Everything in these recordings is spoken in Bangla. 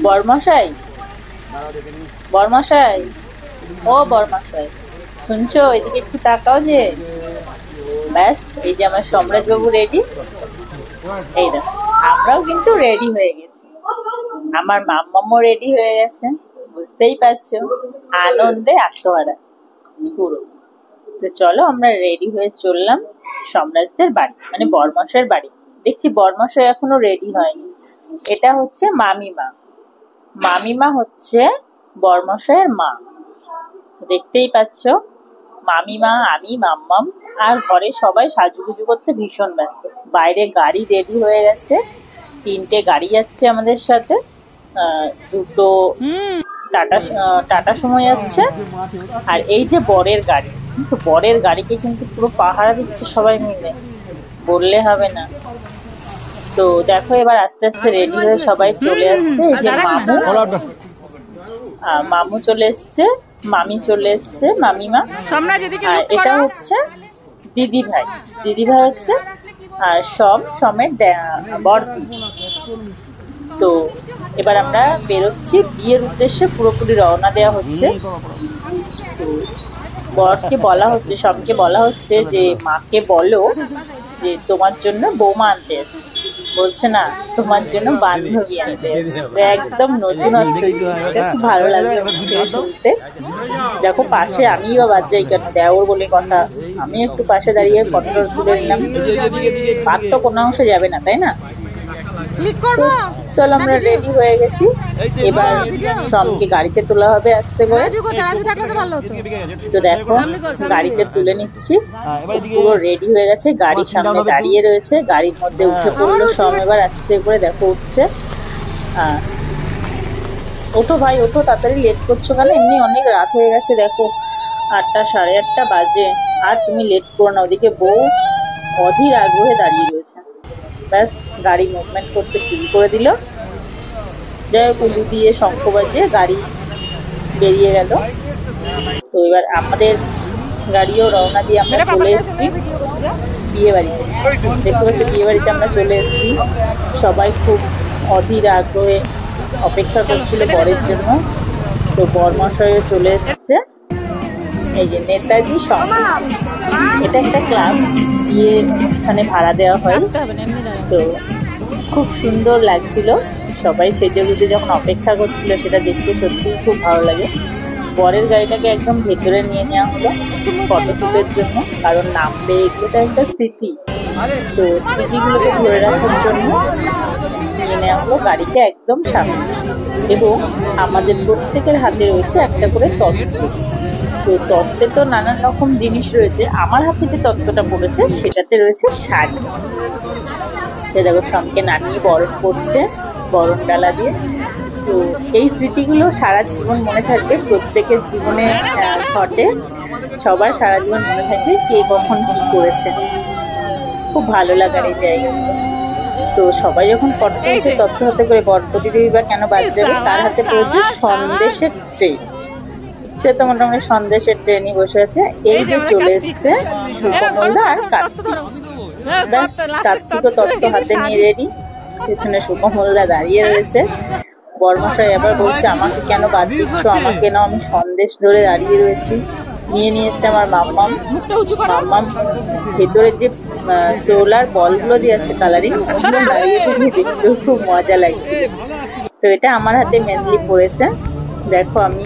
বরমশাই, বরমশাই, ও বরমশাই, শুনছো? এদিকে একটু তাকাও যে। ব্যাস, এই যে আমার সম্রাট বাবু রেডি। এই দেখো, আমরাও কিন্তু রেডি হয়ে গেছি। আমার মাম্মামও রেডি হয়ে গেছে। বুঝতেই পারছো, আনন্দে আত্মহারা পুরো। তো চলো আমরা রেডি হয়ে চললাম সম্রাজদের বাড়ি, মানে বরমশাইয়ের বাড়ি। দেখছি বরমশাই এখনো রেডি হয়নি। এটা হচ্ছে মামিমা। মামিমা হচ্ছে বরমশাইয়ের মা। দেখতেই পাচ্ছ, মামিমা, আমি, মাম্মাম আর ঘরে সবাই সাজুগুজু করতে ভীষণ ব্যস্ত। বাইরে গাড়ি রেডি হয়ে গেছে, 3টে গাড়ি যাচ্ছে আমাদের সাথে। দুটো টাটা সময় যাচ্ছে, আর এই যে বরের গাড়ি, কিন্তু বরের গাড়িকে কিন্তু পুরো পাহারা দিচ্ছে সবাই মিলে, বললে হবে না। তো দেখো এবার আস্তে আস্তে রেডি হয়ে সবাই চলে আসছে। এই যে মামু, মামু চলে এসছে, মামি চলে এসছে, মামিমা। আর এটা হচ্ছে দিদি ভাই। দিদি ভাই হচ্ছে সমের বড়দি। তো এবার আমরা বেরোচ্ছি বিয়ের উদ্দেশ্যে, পুরোপুরি রওনা দেওয়া হচ্ছে। বরকে বলা হচ্ছে, সমকে বলা হচ্ছে যে মাকে বলো যে তোমার জন্য বৌমা আনতে যাচ্ছে। বলছে না, তোমার জন্য বান্ধবী আনতে যাচ্ছে। একদম নতুন, খুব ভালো লাগছে শুনতে। দেখো পাশে আমি বা বাচ্চাই কেন, দেওর বলে কথা, আমি একটু পাশে দাঁড়িয়ে ফটো তুলে নিলাম। বাদ তো কোনো অংশে যাবে না, তাই না? চলো আমরা রেডি হয়ে গেছি। এবার সমকে গাড়িতে তোলা হবে আস্তে করে। তো দেখো গাড়িতে তুলে নিচ্ছি, পুরো রেডি হয়ে গেছে, গাড়ির সামনে দাঁড়িয়ে রয়েছে। গাড়ির মধ্যে উঠে পড়লো সম। এবার আস্তে করে দেখো উঠছে। ওঠো ভাই ওঠো, তাড়াতাড়ি, লেট করছো কেন? এমনি অনেক রাত হয়ে গেছে, দেখো 8টা, 8:30 বাজে। আর তুমি লেট করো না। ওদিকে বউ অধীর আগ্রহে দাঁড়িয়ে রয়েছে। ব্যাস, গাড়ি মুভমেন্ট করতে শুরু করে দিল। যাই হোক, উলু দিয়ে শঙ্খ বাজিয়ে গাড়ি বেরিয়ে গেল। তো এবার আমাদের গাড়িও রওনা দিয়ে আমরা চলে এসেছি বিয়ে বাড়িতে। দেখতে পাচ্ছি বিয়ে বাড়িতে আমরা চলে এসেছি। সবাই খুব অধীর আগ্রহে অপেক্ষা করছিল বরের জন্য। তো বরমশাইও চলে এসছে। এই যে নেতাজি সঙ্গীত, এটা একটা ক্লাব, বিয়ে অনুষ্ঠানে ভাড়া দেওয়া হয়। তো খুব সুন্দর লাগছিল, সবাই সেজে গুজে যখন অপেক্ষা করছিল সেটা দেখতে সত্যিই খুব ভালো লাগে। বরের গাড়িটাকে একদম ভেতরে নিয়ে নেওয়া হলো ফটোশ্যুটের জন্য, কারণ নামবে, এগুলো তো একটা স্মৃতি। তো স্মৃতিগুলোকে ধরে রাখার জন্য নিয়ে নেওয়া হলো গাড়িকে একদম সামনে। এবং আমাদের প্রত্যেকের হাতে রয়েছে একটা করে তত্ত্ব। তো তত্ত্বে তো নানান রকম জিনিস রয়েছে। আমার হাতে যে তত্ত্বটা পড়েছে সেটাতে রয়েছে শাড়ি। দেখো সমকে নামিয়ে বরণ করছে বরণ ডালা দিয়ে। তো এই স্মৃতিগুলো সারা জীবন মনে থাকবে, প্রত্যেকের জীবনে ঘটে, সবার সারা জীবন মনে থাকবে কে কখন কি করেছে। খুব ভালো লাগার এই জায়গাগুলো। তো সবাই যখন ফটো তুলছে তত্ত্ব হাতে করে, বরপতিদেবী বা কেন বাদ যাবে, তার হাতে পড়েছে সন্দেশের ট্রে। সে তো মোটামুটি সন্দেশের ট্রেনই বসে আছে। এই যে চলে এসছে শুভমলদা আর কার্তিক। ব্যাস, কার্তিকও তত্ত্ব হাতে নিয়ে রেডি, পেছনে শুভমলদা দাঁড়িয়ে রয়েছে। বরমশাই এবার বলছে আমাকে কেন বাদ দিচ্ছ, আমাকে নাও, আমি সন্দেশ ধরে দাঁড়িয়ে রয়েছি। নিয়ে নিয়েছে আমার মাম্মাম। মাম্মাম ভেতরের যে সোলার বলগুলো দিয়ে আছে কালারিং, ওগুলো দাঁড়িয়ে দেখতেও খুব মজা লাগছে। তো এটা আমার হাতে মেনলি পড়েছে। দেখো আমি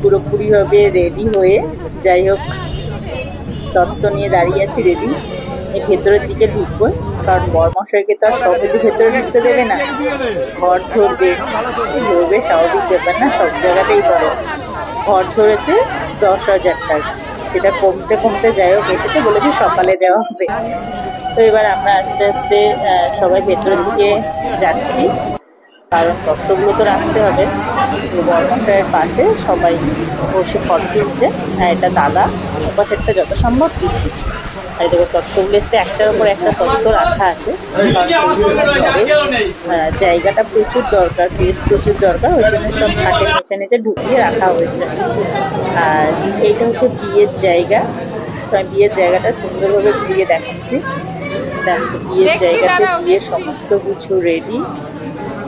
পুরোপুরি ভাবে রেডি হয়ে, যাই হোক, তত্ত্ব নিয়ে দাঁড়িয়ে আছি রেডি। এই ভেতরের দিকে ঢুকবো, কারণ বরমশাইকে তো আর সহজে ভেতরে ঢুকতে দেবে না, ঘর ধরবে। ধরবে স্বাভাবিক ব্যাপার না, সব জায়গাতেই বড়। ঘর ধরেছে 10,000 টাকা, সেটা কমতে কমতে যাই হোক এসেছে, বলেছে সকালে দেওয়া হবে। তো এবার আমরা আস্তে আস্তে সবাই ভেতরের দিকে যাচ্ছি, কারণ তত্ত্বগুলো তো রাখতে হবে। বরমশাইয়ের পাশে সবাই বসে ফটো তুলছে। এটা দাদা, ওপাশেরটা যত সম্ভব পিছিয়ে। আর দেখো তত্ত্বগুলো এসে একটার উপর একটা তত্ত্ব রাখা আছে। জায়গাটা প্রচুর দরকার, প্লেস প্রচুর দরকার, ওই জন্য সব খাটের নিচে নিচে ঢুকিয়ে রাখা হয়েছে। আর এইটা হচ্ছে বিয়ের জায়গা। তো আমি বিয়ের জায়গাটা সুন্দরভাবে ঘুরিয়ে দেখাচ্ছি। বিয়ের জায়গাতে বিয়ের সমস্ত কিছু রেডি।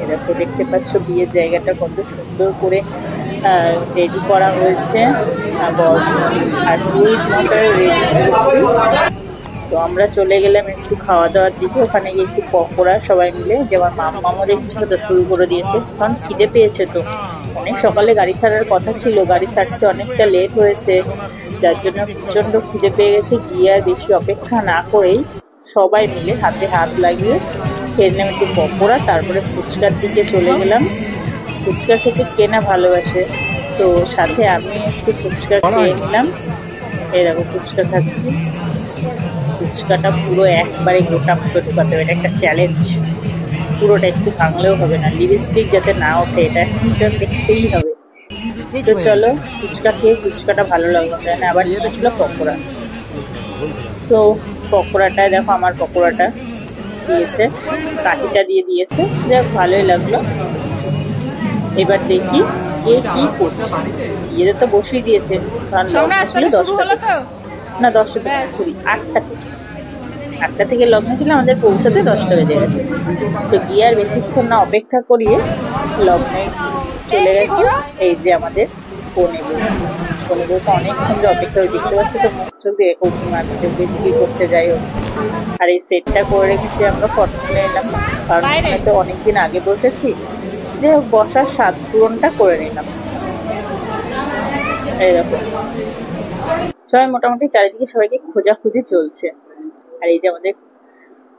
এরকম দেখতে পাচ্ছ বিয়ের জায়গাটা কত সুন্দর করে রেডি করা হয়েছে। আর পুরোহিত মশাই রেডি। তো আমরা চলে গেলাম একটু খাওয়া দাওয়ার দিকে। ওখানে গিয়ে একটু পকোড়া সবাই মিলে, যেমন মামাও দেখছিল তো শুরু করে দিয়েছে, কারণ খিদে পেয়েছে। তো অনেক সকালে গাড়ি ছাড়ার কথা ছিল, গাড়ি ছাড়তে অনেকটা লেট হয়েছে, যার জন্য প্রচণ্ড খিদে পেয়ে গেছে। গিয়ে আর বেশি অপেক্ষা না করেই সবাই মিলে হাতে হাত লাগিয়ে খেয়ে নিলাম একটু পকোড়া। তারপরে ফুচকার দিকে চলে গেলাম। ফুচকা খেতে কেনা ভালোবাসে, তো সাথে আমি একটু ফুচকা খেয়ে নিলাম। এরকম ফুচকা খাচ্ছি। ফুচকাটা পুরো একবারে গোটা মতো ঢুকাতে হবে, এটা একটা চ্যালেঞ্জ। পুরোটা একটু ভাঙলেও হবে না, লিপস্টিক যাতে না ওঠে এটা দেখতেই হবে। তো চলো ফুচকা খেয়ে, ফুচকাটা ভালো লাগলো না, আবার ছিল পকোড়া। তো পকোড়াটায় দেখো আমার পকোড়াটা দিয়েছে, কাঠিটা দিয়ে দিয়েছে, যাক ভালোই লাগলো। এবার দেখি কে কি করছে। বিয়েতে তো বসেই দিয়েছে, কারণ লগ্ন ছিল 10টা থেকে, না 10টা থেকে কুড়ি, 8টা থেকে লগ্ন ছিল, আমাদের পৌঁছাতে 10টা বেজে গেছে। তো গিয়ে আর বেশিক্ষণ না অপেক্ষা করিয়ে লগ্নে চলে গেছে। এই যে আমাদের কনে বউ তো অনেকক্ষণ যে অপেক্ষা করে, দেখতে পাচ্ছি তো মুখ চোখ দিয়ে কৌকি মারছে, বিক্রি করতে যাই হোক। আর এই সেটটা করে রেখেছি, আমরা ফটো তুলে এলাম, কারণ তো অনেকদিন আগে বসেছি, যে বসার স্বাদ পূরণটা করে নিলাম। এইরকম সবাই মোটামুটি চারিদিকে সবাইকে খোঁজাখুঁজি চলছে। আর এই যে আমাদের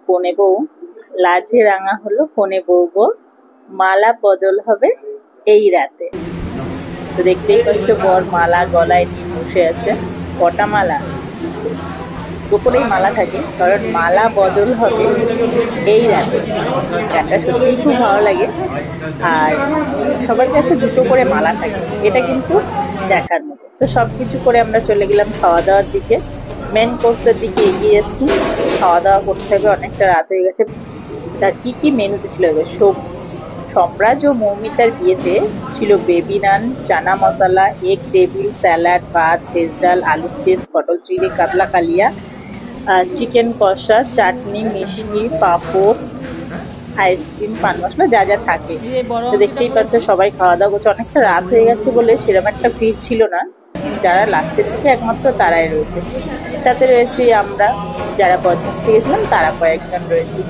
কনে বউ, লাজে রাঙা হলো কনে বউ গো, মালা বদল হবে এই রাতে। তো দেখতেই পাচ্ছ বর মালা গলায় নিয়ে বসে আছে। কটা মালা? গোপরেই মালা থাকে, কারণ মালা বদল হবে এই রাতে। গানটা সত্যিই খুব ভালো লাগে। আর সবার কাছে দুটো করে মালা থাকে, এটা কিন্তু দেখার মতো। তো সব কিছু করে আমরা চলে গেলাম খাওয়া দাওয়ার দিকে। মেন কোর্সের দিকে এগিয়ে যাচ্ছি, খাওয়া দাওয়া করতে হবে, অনেকটা রাত হয়ে গেছে। তার কি কি মেনুতে ছিল? সম্রাজ ও মৌমিতার বিয়েতে ছিল বেবি নান, chana masala, egg table, salad, ভাত, ভেজ ডাল, আলুর চিপস, পটল চিংড়ি, কাতলা কালিয়া, চিকেন কষা, চাটনি, মিষ্টি, পাঁপড়, আইসক্রিম, পান মশলা, যা যা থাকে। তো দেখতেই পাচ্ছ সবাই খাওয়া দাওয়া করছে। অনেকটা রাত হয়ে গেছে বলে সেরকম একটা ভিড় ছিল না, যারা লাস্টের দিকে একমাত্র তারাই রয়েছে। সাথে রয়েছি আমরা, যারা বরযাত্রী গেছিলাম তারা কয়েকজন রয়েছি।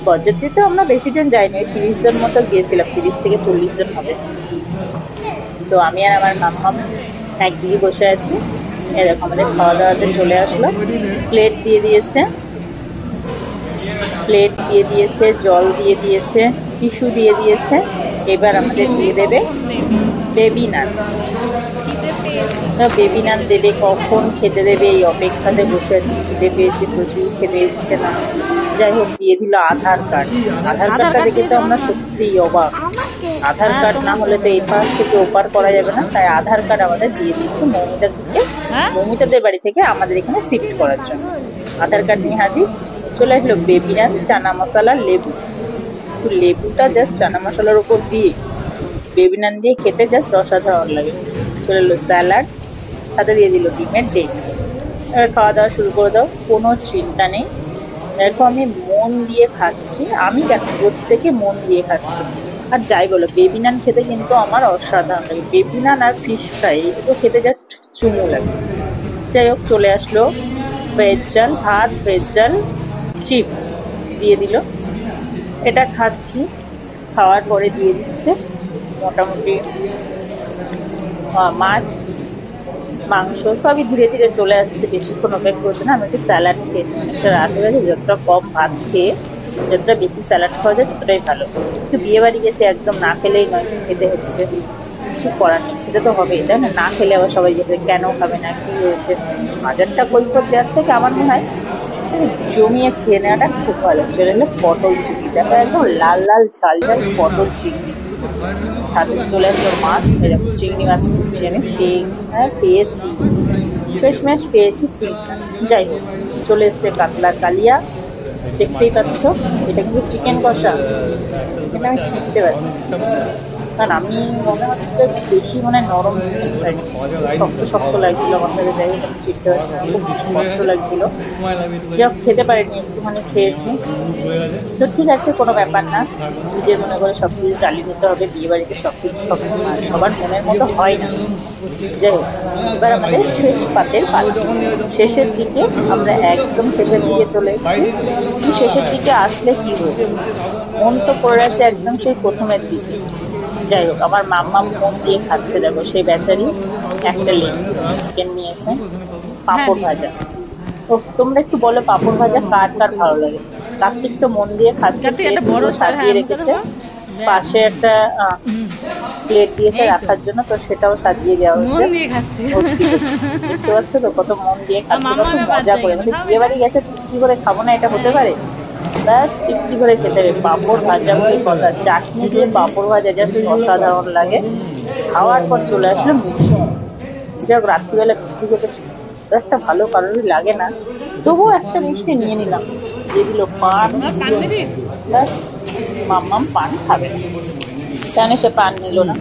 বরযাত্রীতে আমরা বেশি জন যাইনি, 30 জন মতো গিয়েছিলাম, 30 থেকে 40 জন হবে। তো আমি আর আমার মাম্মাম একদিকে বসে আছি। এরকম আমাদের খাওয়া দাওয়াতে চলে আসলো। প্লেট দিয়ে দিয়েছে, জল দিয়ে দিয়েছে, টিস্যু দিয়ে দিয়েছে। এবার আমাদের দিয়ে দেবে বেবি নান। বেবি নান দেবে, কখন খেতে দেবে এই অপেক্ষাতে বসে আছি। খেতে পেয়েছি প্রচুর, খেতে দিচ্ছে না। যাই হোক দিয়ে দিল আধার কার্ড। আধার কার্ডটা দেখে তো আমরা সত্যিই অবাক। আধার কার্ড না হলে তো এপার থেকে ওপার করা যাবে না, তাই আধার কার্ড আমাদের দিয়ে দিচ্ছে মৌমিতার দিকে, মৌমিতাদের বাড়ি থেকে আমাদের এখানে শিফট করার জন্য। আধার কার্ড নিয়ে হাজির। চলে আসলো বেবি নান, চানা মশলা, লেবু। তো লেবুটা জাস্ট চানা মশলার উপর দিয়ে বেবি নান দিয়ে খেতে জাস্ট অসাধারণ লাগে। চলে এলো স্যালাড, সাথে দিয়ে দিল ডিমের ডে। এবার খাওয়া দাওয়া শুরু করে দাও, কোনো চিন্তা নেই। দেখো আমি মন দিয়ে খাচ্ছি, আমি কেন প্রত্যেকে মন দিয়ে খাচ্ছি। আর যাই বলো, বেবি নান খেতে কিন্তু আমার অসাধারণ লাগে। বেবি নান আর ফিশ ফ্রাই এই দুটো খেতে জাস্ট চুমু লাগে। যাই হোক চলে আসলো ভেজ ডাল, ভাত, ভেজ ডাল, চিপস দিয়ে দিল। এটা খাচ্ছি, খাওয়ার পরে দিয়ে দিচ্ছে মোটামুটি মাছ, মাংস, সবই ধীরে ধীরে চলে আসছে, বেশিক্ষণ অপেক্ষা করছে না। আমি একটু স্যালাড খেয়ে একটা রাত হয়ে গেছে, যতটা কম ভাত খেয়ে যতটা বেশি স্যালাড খাওয়া যায় ততটাই ভালো। কিন্তু বিয়ে বাড়ি গেছে, একদম না খেলেই নয়, খেতে হচ্ছে, কিছু করার নেই, খেতে তো হবেই, তাই না? না খেলে আবার সবাই যেতে কেন খাবে না, কী হয়েছে। হাজারটা কৈফত দেওয়ার থেকে আমার মনে হয় জমিয়ে খেয়ে নেওয়াটা খুব ভালো। চলে এলো পটল চিংড়ি, দেখো একদম লাল লাল ঝাল ঝাল পটল চিংড়ি। সাথে চলে আসলো মাছ, এরকম চিংড়ি মাছ খুঁজছি আমি, পেয়েছি, শেষমেশ পেয়েছি চিংড়ি মাছ। যাই হোক চলে এসছে কাতলা কালিয়া, দেখতেই পাচ্ছ। এটা কিন্তু চিকেন কষা, চিকেন আমি ছিঁড়তে পারছি। কারণ আমি মনে হচ্ছিল একটু বেশি মানে নরম চিকেন খাইনি, শক্ত শক্ত লাগছিল আমার কাছে, যাই হোক আমি চিনতে পারছি না, খুব কষ্ট লাগছিল। যাই হোক খেতে পারিনি, একটুখানি খেয়েছি। তো ঠিক আছে, কোনো ব্যাপার না, নিজের মনে করে সব কিছু চালিয়ে নিতে হবে, বিয়ে বাড়িতে সব কিছু সবার মনের মতো হয় না। যাই হোক, এবার আমাদের শেষ পাতের পালা, শেষের দিকে আমরা একদম শেষের দিকে চলে এসেছি। শেষের দিকে আসলে কি হয়েছে, মন তো পড়ে আছে একদম সেই প্রথমের দিকে। যাই হোক, আমার মাম্মা মন দিয়ে খাচ্ছে, দেখো সেই বেচারি একটা লেগ পিস চিকেন নিয়েছে, পাঁপড় ভাজা। তো তোমরা একটু বলো, পাঁপড় ভাজা কার কার ভালো লাগে? কার্তিক তো মন দিয়ে খাচ্ছে, পুরো সাজিয়ে রেখেছে, পাশে একটা প্লেট দিয়েছে রাখার জন্য, তো সেটাও সাজিয়ে দেওয়া হয়েছে। দেখতে পাচ্ছ তো কত মন দিয়ে খাচ্ছে, কত মজা করে। মানে বিয়ে বাড়ি গেছে, তৃপ্তি করে খাবো না এটা হতে পারে? ব্যাস তৃপ্তি করে খেতে হবে। পাঁপড় ভাজা বলে কথা, চাটনি দিয়ে পাঁপড় ভাজা জাস্ট অসাধারণ লাগে। খাওয়ার পর চলে আসলো মিষ্টি। যাক, রাত্রিবেলা মিষ্টি খেতে তো একটা ভালো কারোরই লাগে না, তবুও একটা মিষ্টি নিয়ে নিলাম, যেগুলো পান। ব্যাস মাম্মাম পান খাবে না, কেন সে পান নিল না।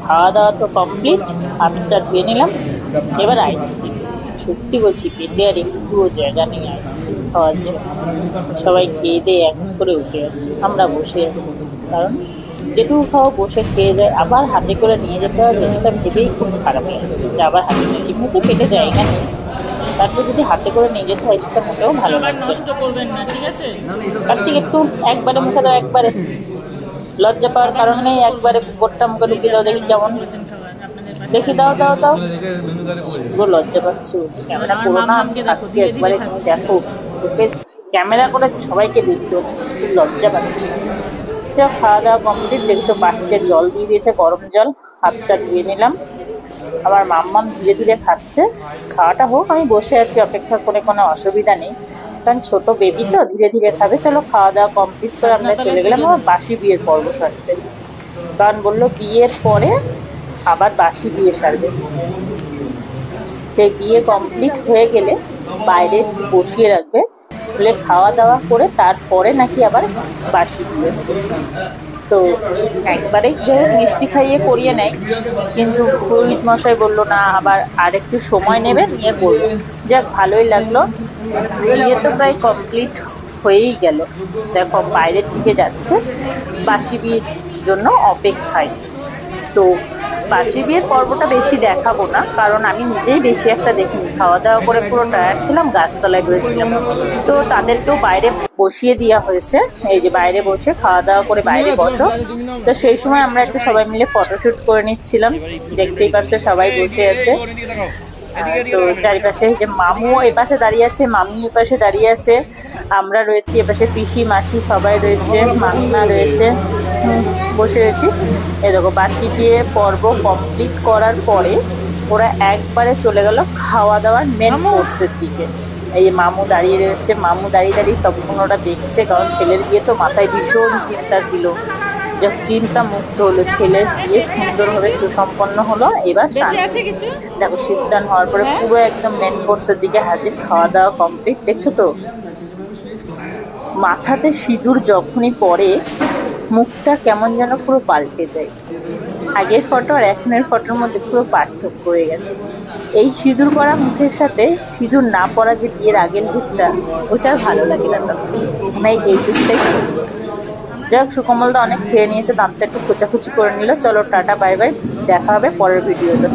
খাওয়া দাওয়া তো কমপ্লিট, হাতটা ধুয়ে নিলাম। এবার আইসক্রিম, সত্যি বলছি পেটে আর একটুও জায়গা নেই আইসক্রিম খাওয়ার জন্য। সবাই খেয়ে দিয়ে এক করে উঠে আছে, আমরা বসে আছি, কারণ যেটুকু খাওয়া বসে খেয়ে যায়, আবার হাতে করে নিয়ে যেতে হবে, এটা ভেবেই খুব খারাপ লাগে যে আবার হাতে করে, এমনিতে পেটে জায়গা নেই, তারপর যদি হাতে করে নিয়ে যেতে হয় সেটা মোটেও ভালো লাগবে। নষ্ট করবেন না, ঠিক আছে? কার্তিক একটু একবারে মুখে দাও, একবারে, লজ্জা পাওয়ার কারণ নেই, একবারে গোটটা মুখে ঢুকিয়ে দাও, দেখি কেমন, দেখি, দাও দাও দাও। পুরো লজ্জা পাচ্ছি, বলছি ক্যামেরা করো না, আমি খাচ্ছি একবারে, তুমি দেখো, ক্যামেরা করে সবাইকে দেখিও, খুব লজ্জা পাচ্ছি। খাওয়া দাওয়া কমপ্লিট, দেখছো বাটিতে জল দিয়ে দিয়েছে, গরম জল, হাতটা ধুয়ে নিলাম। আমার মাম্মাম ধীরে ধীরে খাচ্ছে, খাওয়াটা হোক, আমি বসে আছি অপেক্ষা করে, কোনো অসুবিধা নেই, কারণ ছোট বেবি তো ধীরে ধীরে খাবে। চলো খাওয়া দাওয়া কমপ্লিট করে আমরা চলে গেলাম আমার বাসি বিয়ের পর্ব সারতে, কারণ বললো বিয়ের পরে আবার বাসি বিয়ে সারবে। সেই বিয়ে কমপ্লিট হয়ে গেলে বাইরে বসিয়ে রাখবে, বলে খাওয়া দাওয়া করে তারপরে নাকি আবার বাসি বিয়ে। তো একবারে মিষ্টি খাইয়ে করিয়ে নেয়, কিন্তু পুরোহিত মশাই বললো না, আবার আর একটু সময় নেবে, নিয়ে করবো। যাক, ভালোই লাগলো। বিয়ে তো প্রায় কমপ্লিট হয়েই গেল, দেখো বাইরের দিকে যাচ্ছে বাসি বিয়ের জন্য অপেক্ষায়। তো বাসি বিয়ের পর্বটা বেশি দেখাবো না, কারণ আমি নিজেই বেশি একটা দেখিনি, খাওয়া দাওয়া করে পুরো টায়ার্ড ছিলাম, গাছতলায় রয়েছিলাম। তো তাদেরকেও বাইরে বসিয়ে দেওয়া হয়েছে, এই যে বাইরে বসে খাওয়া দাওয়া করে বাইরে বসো। তো সেই সময় আমরা একটু সবাই মিলে ফটোশ্যুট করে নিচ্ছিলাম, দেখতেই পাচ্ছ সবাই বসে আছে। তো চারিপাশে যে মামু এপাশে দাঁড়িয়ে আছে, মামি এপাশে দাঁড়িয়ে আছে, আমরা রয়েছি এপাশে, পিসি মাসি সবাই রয়েছে, মামিমা রয়েছে, বসে রয়েছি। এই দেখো বাসি বিয়ে পর্ব কমপ্লিট করার পরে ওরা একবারে চলে গেল খাওয়া দাওয়ার মেন কোর্সের দিকে। এই যে মামু দাঁড়িয়ে রয়েছে, মামু দাঁড়িয়ে দাঁড়িয়ে সম্পূর্ণ ওরা দেখছে, কারণ ছেলের বিয়ে তো মাথায় ভীষণ চিন্তা ছিল, যে চিন্তা মুক্ত হলো, ছেলের বিয়ে সুন্দরভাবে সুসম্পন্ন হলো। এবার দেখো শীতদান হওয়ার পরে পুরো একদম মেন কোর্সের দিকে হাজির, খাওয়া দাওয়া কমপ্লিট। দেখছো তো মাথাতে সিঁদুর যখনই পরে মুখটা কেমন যেন পুরো পাল্টে যায়, আগের ফটো আর এখনের ফটোর মধ্যে পুরো পার্থক্য হয়ে গেছে। এই সিঁদুর পরা মুখের সাথে সিঁদুর না পরা যে বিয়ের আগের লুকটা, ওইটা ভালো লাগে না, তখন মানে এই লুকটাই সুন্দর। যাই হোক, সুকমলদা অনেক খেয়ে নিয়েছে, দাঁতটা একটু খোঁচাখুচি করে নিল। চলো টাটা, বাই বাই, দেখা হবে পরের ভিডিওতে।